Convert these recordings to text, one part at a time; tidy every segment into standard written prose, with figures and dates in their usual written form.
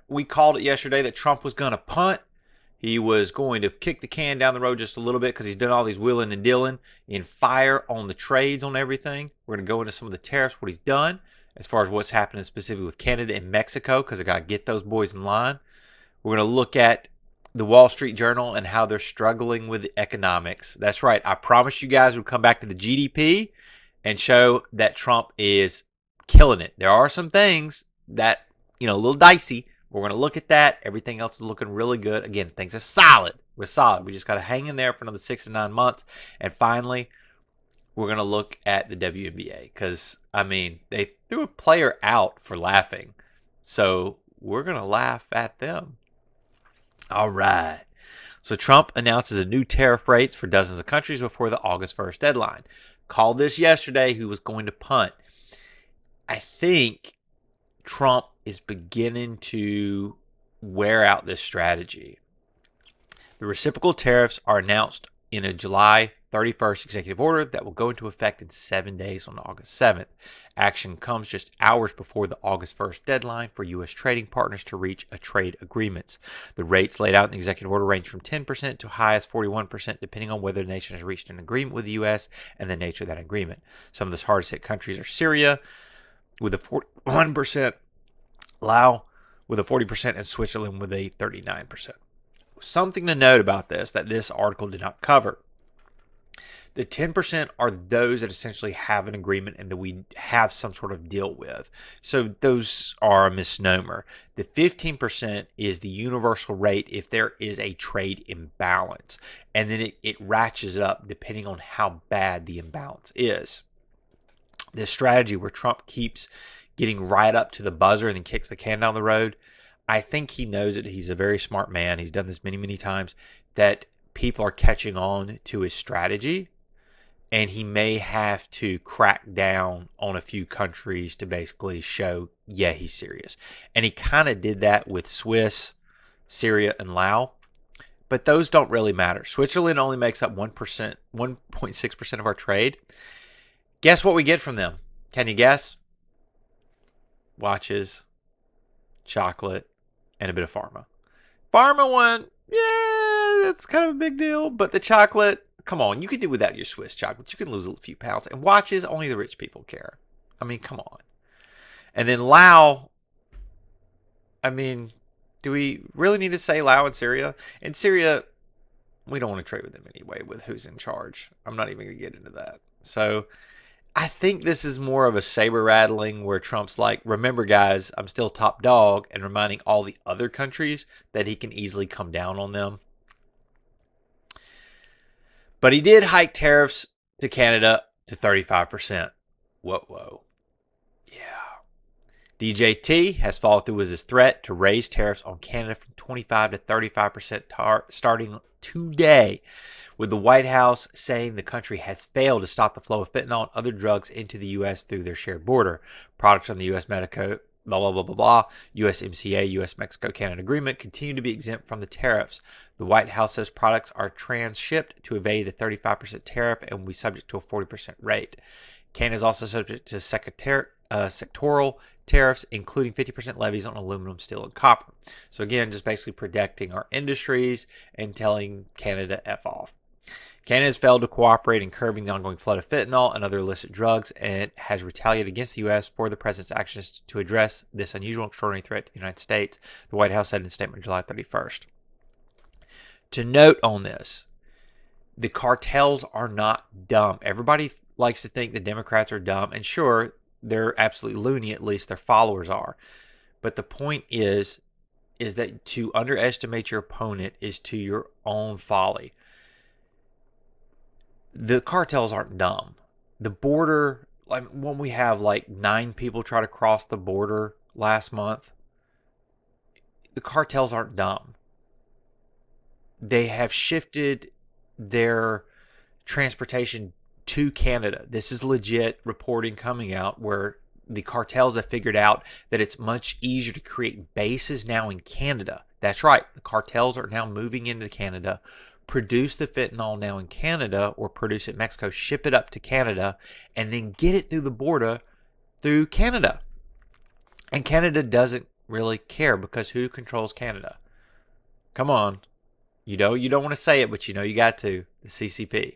We called it yesterday that Trump was gonna punt. He was going to kick the can down the road just a little bit because he's done all these wheeling and dealing and fire on the trades on everything. We're going to go into some of the tariffs, what he's done, as far as what's happening specifically with Canada and Mexico, because I got to get those boys in line. We're going to look at the Wall Street Journal and how they're struggling with the economics. That's right. I promised you guys we'd come back to the GDP and show that Trump is killing it. There are some things that, a little dicey. We're going to look at that. Everything else is looking really good. Again, things are solid. We're solid. We just got to hang in there for another 6 to 9 months. And finally, we're going to look at the WNBA because, they threw a player out for laughing. So we're going to laugh at them. All right. So Trump announces a new tariff rates for dozens of countries before the August 1st deadline. Called this yesterday who was going to punt. I think Trump is beginning to wear out this strategy. The reciprocal tariffs are announced in a July 31st executive order that will go into effect in 7 days on August 7th. Action comes just hours before the August 1st deadline for U.S. trading partners to reach a trade agreement. The rates laid out in the executive order range from 10% to high as 41%, depending on whether the nation has reached an agreement with the U.S. and the nature of that agreement. Some of the hardest hit countries are Syria with a 41%, Laos with a 40%, and Switzerland with a 39%. Something to note about this that this article did not cover. The 10% are those that essentially have an agreement and that we have some sort of deal with. So those are a misnomer. The 15% is the universal rate if there is a trade imbalance. And then it ratchets up depending on how bad the imbalance is. This strategy where Trump keeps getting right up to the buzzer and then kicks the can down the road, I think he knows it. He's a very smart man. He's done this many, many times, that people are catching on to his strategy, and he may have to crack down on a few countries to basically show, yeah, he's serious. And he kind of did that with Swiss, Syria, and Laos, but those don't really matter. Switzerland only makes up 1.6% of our trade. Guess what we get from them? Can you guess? Watches, chocolate, and a bit of pharma. Pharma one, yeah, that's kind of a big deal. But the chocolate, come on, you could do without your Swiss chocolate. You can lose a few pounds. And watches, only the rich people care. Come on. And then Laos, do we really need to say Laos and Syria? In Syria, we don't want to trade with them anyway, with who's in charge. I'm not even going to get into that. So I think this is more of a saber rattling where Trump's like, remember guys, I'm still top dog, and reminding all the other countries that he can easily come down on them. But he did hike tariffs to Canada to 35%. Whoa. Yeah. DJT has followed through with his threat to raise tariffs on Canada from 25 to 35% starting today, with the White House saying the country has failed to stop the flow of fentanyl and other drugs into the U.S. through their shared border. Products on the U.S. Medico, USMCA, U.S.-Mexico-Canada agreement continue to be exempt from the tariffs. The White House says products are transshipped to evade the 35% tariff and will be subject to a 40% rate. Canada is also subject to sectoral tariffs, including 50% levies on aluminum, steel, and copper. So again, just basically protecting our industries and telling Canada F off. Canada has failed to cooperate in curbing the ongoing flood of fentanyl and other illicit drugs, and has retaliated against the U.S. for the president's actions to address this unusual and extraordinary threat to the United States, the White House said in a statement July 31st. To note on this, the cartels are not dumb. Everybody likes to think the Democrats are dumb, and sure, they're absolutely loony, at least their followers are. But the point is that to underestimate your opponent is to your own folly. The cartels aren't dumb. The border, like when we have like 9 people try to cross the border last month, the cartels aren't dumb. They have shifted their transportation to Canada. This is legit reporting coming out where the cartels have figured out that it's much easier to create bases now in Canada. That's right. The cartels are now moving into Canada, produce the fentanyl now in Canada, or produce it in Mexico, ship it up to Canada, and then get it through the border through Canada. And Canada doesn't really care because who controls Canada? Come on. You don't want to say it, but you got to. The CCP.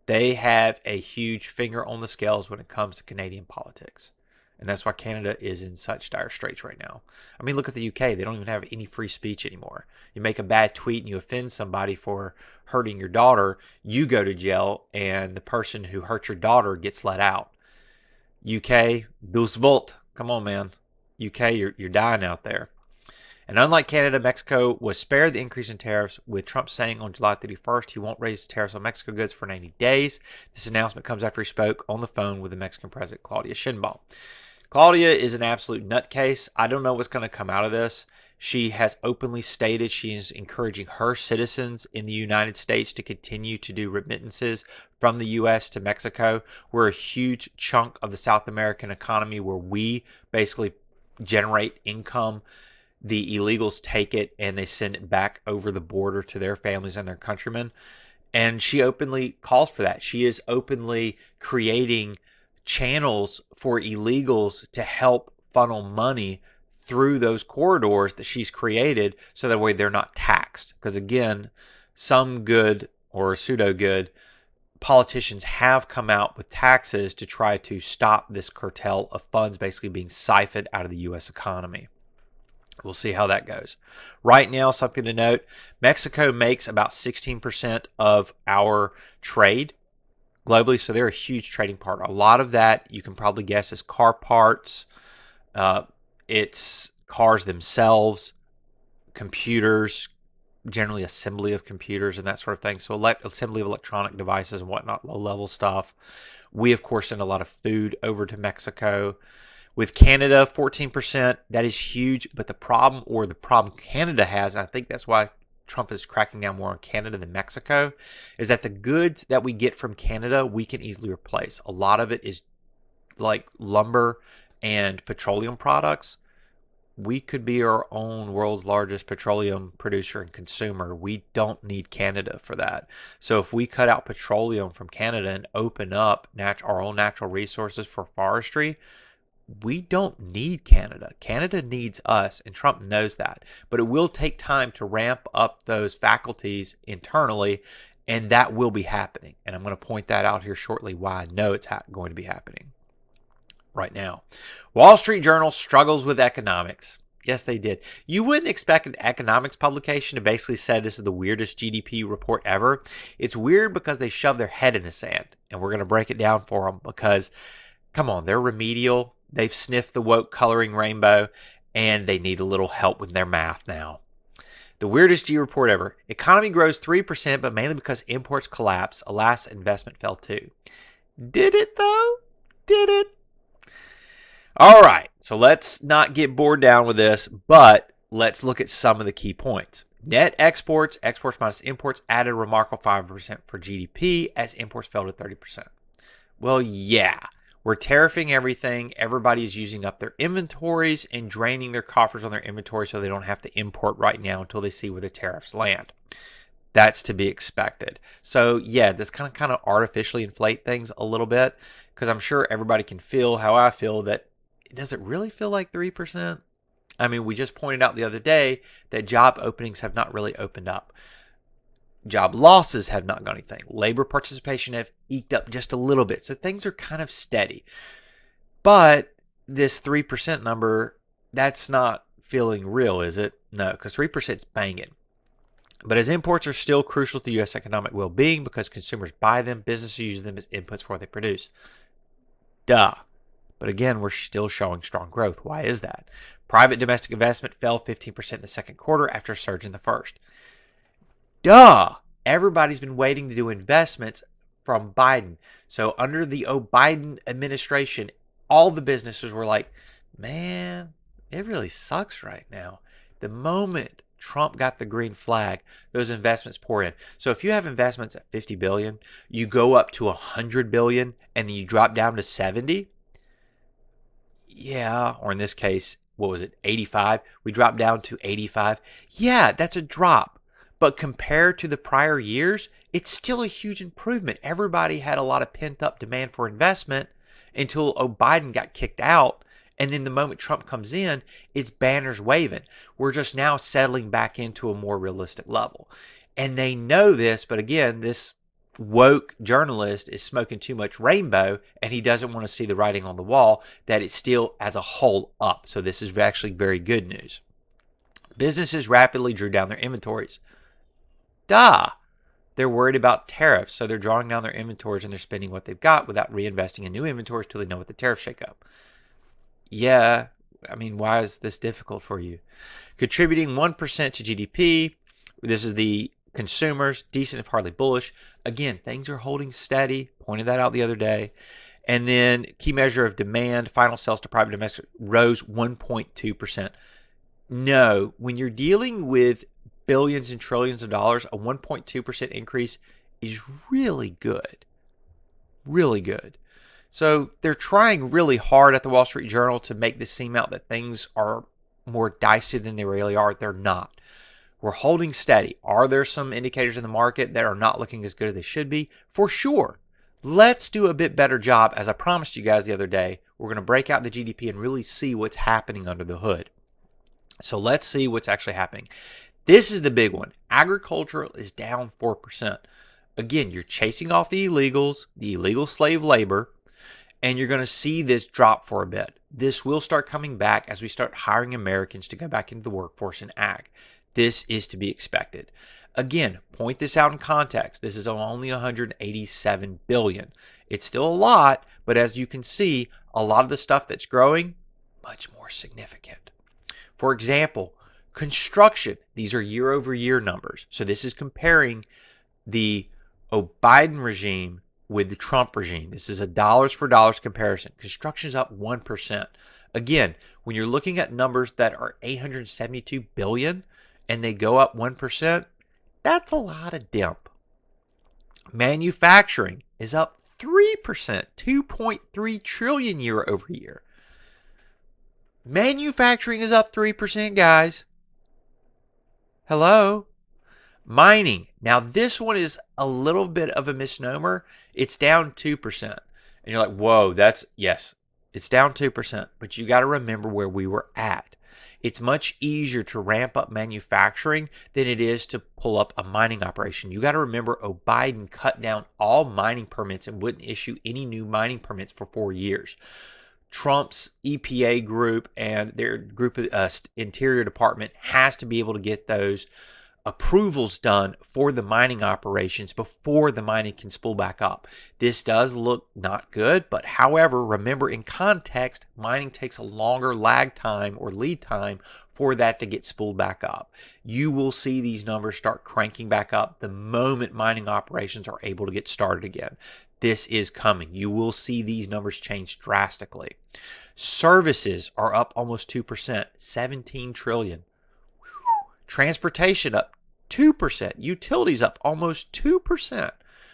They have a huge finger on the scales when it comes to Canadian politics. And that's why Canada is in such dire straits right now. I mean, look at the UK. They don't even have any free speech anymore. You make a bad tweet and you offend somebody for hurting your daughter, you go to jail, and the person who hurt your daughter gets let out. UK, douce volt. Come on, man. UK, you're dying out there. And unlike Canada, Mexico was spared the increase in tariffs, with Trump saying on July 31st he won't raise tariffs on Mexico goods for 90 days. This announcement comes after he spoke on the phone with the Mexican president, Claudia Sheinbaum. Claudia is an absolute nutcase. I don't know what's going to come out of this. She has openly stated she is encouraging her citizens in the United States to continue to do remittances from the U.S. to Mexico. We're a huge chunk of the South American economy where we basically generate income. The illegals take it and they send it back over the border to their families and their countrymen. And she openly calls for that. She is openly creating channels for illegals to help funnel money through those corridors that she's created so that way they're not taxed. Because again, some good or pseudo good politicians have come out with taxes to try to stop this cartel of funds basically being siphoned out of the U.S. economy. We'll see how that goes. Right now, something to note, Mexico makes about 16% of our trade globally, so they're a huge trading partner. A lot of that, you can probably guess, is car parts. It's cars themselves, computers, generally assembly of computers and that sort of thing. So assembly of electronic devices and whatnot, low-level stuff. We, of course, send a lot of food over to Mexico. With Canada, 14%, that is huge. But the problem Canada has, and I think that's why Trump is cracking down more on Canada than Mexico, is that the goods that we get from Canada, we can easily replace. A lot of it is like lumber and petroleum products. We could be our own world's largest petroleum producer and consumer. We don't need Canada for that. So if we cut out petroleum from Canada and open up our own natural resources for forestry, we don't need Canada. Canada needs us, and Trump knows that. But it will take time to ramp up those faculties internally, and that will be happening. And I'm going to point that out here shortly why I know it's going to be happening right now. Wall Street Journal struggles with economics. Yes, they did. You wouldn't expect an economics publication to basically say this is the weirdest GDP report ever. It's weird because they shove their head in the sand, and we're going to break it down for them because, come on, they're remedial. They've sniffed the woke coloring rainbow, and they need a little help with their math now. The weirdest G report ever. Economy grows 3%, but mainly because imports collapse. Alas, investment fell too. Did it, though? Did it? All right, so let's not get bored down with this, but let's look at some of the key points. Net exports minus imports, added a remarkable 5% for GDP as imports fell to 30%. Well, yeah. We're tariffing everything. Everybody's using up their inventories and draining their coffers on their inventory so they don't have to import right now until they see where the tariffs land. That's to be expected. So yeah, this kind of artificially inflate things a little bit because I'm sure everybody can feel how I feel that does it really feel like 3%? I mean, we just pointed out the other day that job openings have not really opened up. Job losses have not gone anything. Labor participation have eked up just a little bit. So things are kind of steady. But this 3% number, that's not feeling real, is it? No, because 3% is banging. But as imports are still crucial to U.S. economic well-being because consumers buy them, businesses use them as inputs for what they produce. Duh. But again, we're still showing strong growth. Why is that? Private domestic investment fell 15% in the second quarter after a surge in the first. Duh! Everybody's been waiting to do investments from Biden. So under the Biden administration, all the businesses were like, man, it really sucks right now. The moment Trump got the green flag, those investments pour in. So if you have investments at 50 billion, you go up to 100 billion, and then you drop down to 70. Yeah, or in this case, what was it, 85? We dropped down to 85. Yeah, that's a drop. But compared to the prior years, it's still a huge improvement. Everybody had a lot of pent-up demand for investment until Biden got kicked out, And then the moment Trump comes in, it's banners waving. We're just now settling back into a more realistic level. And they know this, but again, this woke journalist is smoking too much rainbow, and he doesn't want to see the writing on the wall that it's still as a whole up. So this is actually very good news. Businesses rapidly drew down their inventories. They're worried about tariffs, so they're drawing down their inventories and they're spending what they've got without reinvesting in new inventories till they know what the tariff shakeup. Yeah, I mean, why is this difficult for you? Contributing 1% to GDP. This is the consumers, decent if hardly bullish. Again, things are holding steady. Pointed that out the other day. And then key measure of demand, final sales to private domestic rose 1.2%. No, when you're dealing with billions and trillions of dollars, a 1.2% increase is really good. Really good. So they're trying really hard at the Wall Street Journal to make this seem out that things are more dicey than they really are. They're not. We're holding steady. Are there some indicators in the market that are not looking as good as they should be? For sure. Let's do a bit better job. As I promised you guys the other day, we're going to break out the GDP and really see what's happening under the hood. So let's see what's actually happening. This is the big one. Agricultural is down 4%. Again, you're chasing off the illegals, the illegal slave labor, and you're going to see this drop for a bit. This will start coming back as we start hiring Americans to go back into the workforce in ag. This is to be expected. Again, point this out in context. This is only 187 billion. It's still a lot, but as you can see, a lot of the stuff that's growing, much more significant. For example, construction. These are year over year numbers. So this is comparing the Biden regime with the Trump regime. This is a dollars for dollars comparison. Construction is up 1%. Again, when you're looking at numbers that are 872 billion and they go up 1%, that's a lot of dimp. Manufacturing is up 3%, 2.3 trillion year over year. Manufacturing is up 3%, guys. Hello? Mining. Now, this one is a little bit of a misnomer. It's down 2%. And you're like, whoa, yes, it's down 2%. But you got to remember where we were at. It's much easier to ramp up manufacturing than it is to pull up a mining operation. You got to remember, Biden cut down all mining permits and wouldn't issue any new mining permits for 4 years. Trump's EPA group and their group of Interior Department has to be able to get those approvals done for the mining operations before the mining can spool back up. This does look not good, but however, remember in context, mining takes a longer lag time or lead time for that to get spooled back up. You will see these numbers start cranking back up the moment mining operations are able to get started again. This is coming. You will see these numbers change drastically. Services are up almost 2%, 17 trillion. Transportation up 2%. Utilities up almost 2%.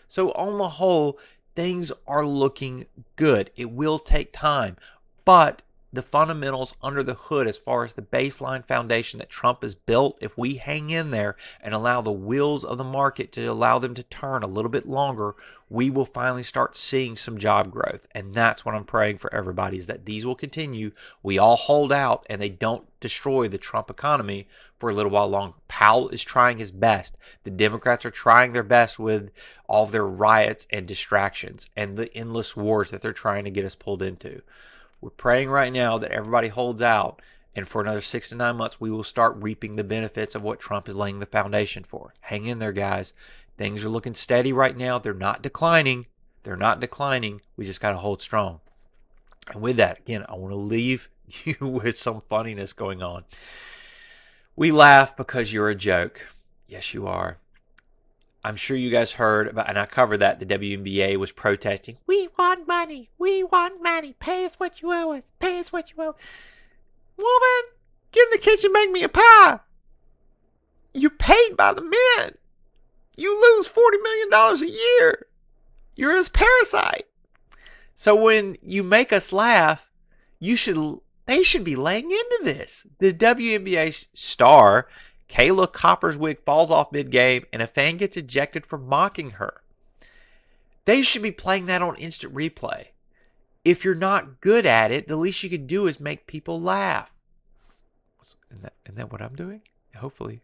So on the whole, things are looking good. It will take time, but the fundamentals under the hood as far as the baseline foundation that Trump has built, if we hang in there and allow the wheels of the market to allow them to turn a little bit longer, we will finally start seeing some job growth. And that's what I'm praying for everybody, is that these will continue. We all hold out and they don't destroy the Trump economy for a little while longer. Powell is trying his best. The Democrats are trying their best with all of their riots and distractions and the endless wars that they're trying to get us pulled into. We're praying right now that everybody holds out, and for another 6 to 9 months, we will start reaping the benefits of what Trump is laying the foundation for. Hang in there, guys. Things are looking steady right now. They're not declining. They're not declining. We just got to hold strong. And with that, again, I want to leave you with some funniness going on. We laugh because you're a joke. Yes, you are. I'm sure you guys heard about, and I covered that, the WNBA was protesting. We want money. We want money. Pay us what you owe us. Pay us what you owe. Woman, get in the kitchen, make me a pie. You're paid by the men. You lose $40 million a year. You're a parasite. So when you make us laugh, they should be laying into this. The WNBA star, Kahleah Copper's wig falls off mid-game and a fan gets ejected for mocking her. They should be playing that on instant replay. if you're not good at it, the least you can do is make people laugh. Isn't that what I'm doing? Hopefully.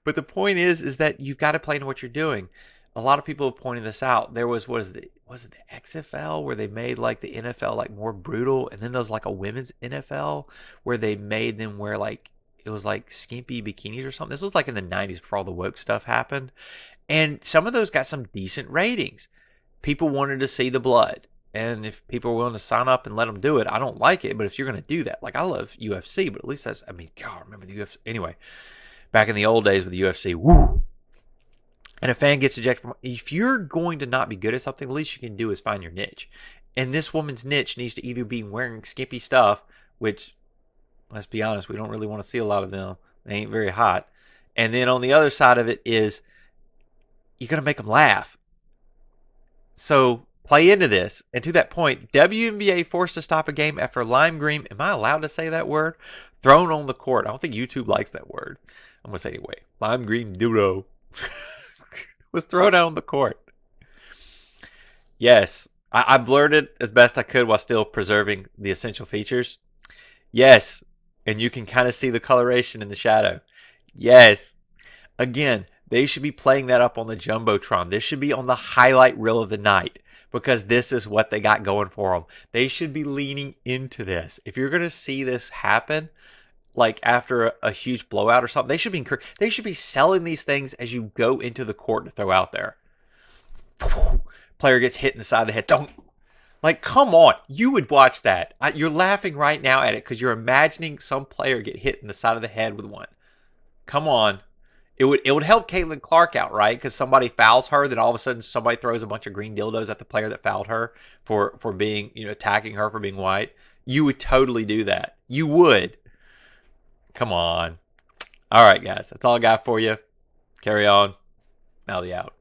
But the point is that you've got to play into what you're doing. A lot of people have pointed this out. There was it the XFL where they made like the NFL like more brutal, and then there was like a women's NFL where they made them wear like it was like skimpy bikinis or something. This was like in the 90s before all the woke stuff happened. And some of those got some decent ratings. People wanted to see the blood. And if people are willing to sign up and let them do it, I don't like it. But if you're going to do that, like I love UFC, but at least God, I remember the UFC. Anyway, back in the old days with the UFC, woo. And a fan gets ejected from. If you're going to not be good at something, the least you can do is find your niche. And this woman's niche needs to either be wearing skimpy stuff, which, let's be honest, we don't really want to see a lot of them. They ain't very hot. And then on the other side of it is, you're going to make them laugh. So play into this. And to that point, WNBA forced to stop a game after lime green, am I allowed to say that word? Thrown on the court. I don't think YouTube likes that word. I'm going to say it anyway. Lime green dildo was thrown out on the court. Yes, I blurred it as best I could while still preserving the essential features. Yes, and you can kind of see the coloration in the shadow. Yes. Again, they should be playing that up on the Jumbotron. This should be on the highlight reel of the night because this is what they got going for them. They should be leaning into this. If you're going to see this happen, like after a huge blowout or something, they should be selling these things as you go into the court to throw out there. Player gets hit in the side of the head. Don't. Like, come on. You would watch that. You're laughing right now at it because you're imagining some player get hit in the side of the head with one. Come on. It would help Caitlin Clark out, right? Because somebody fouls her, then all of a sudden somebody throws a bunch of green dildos at the player that fouled her for being, attacking her for being white. You would totally do that. You would. Come on. All right, guys. That's all I got for you. Carry on. Mally out.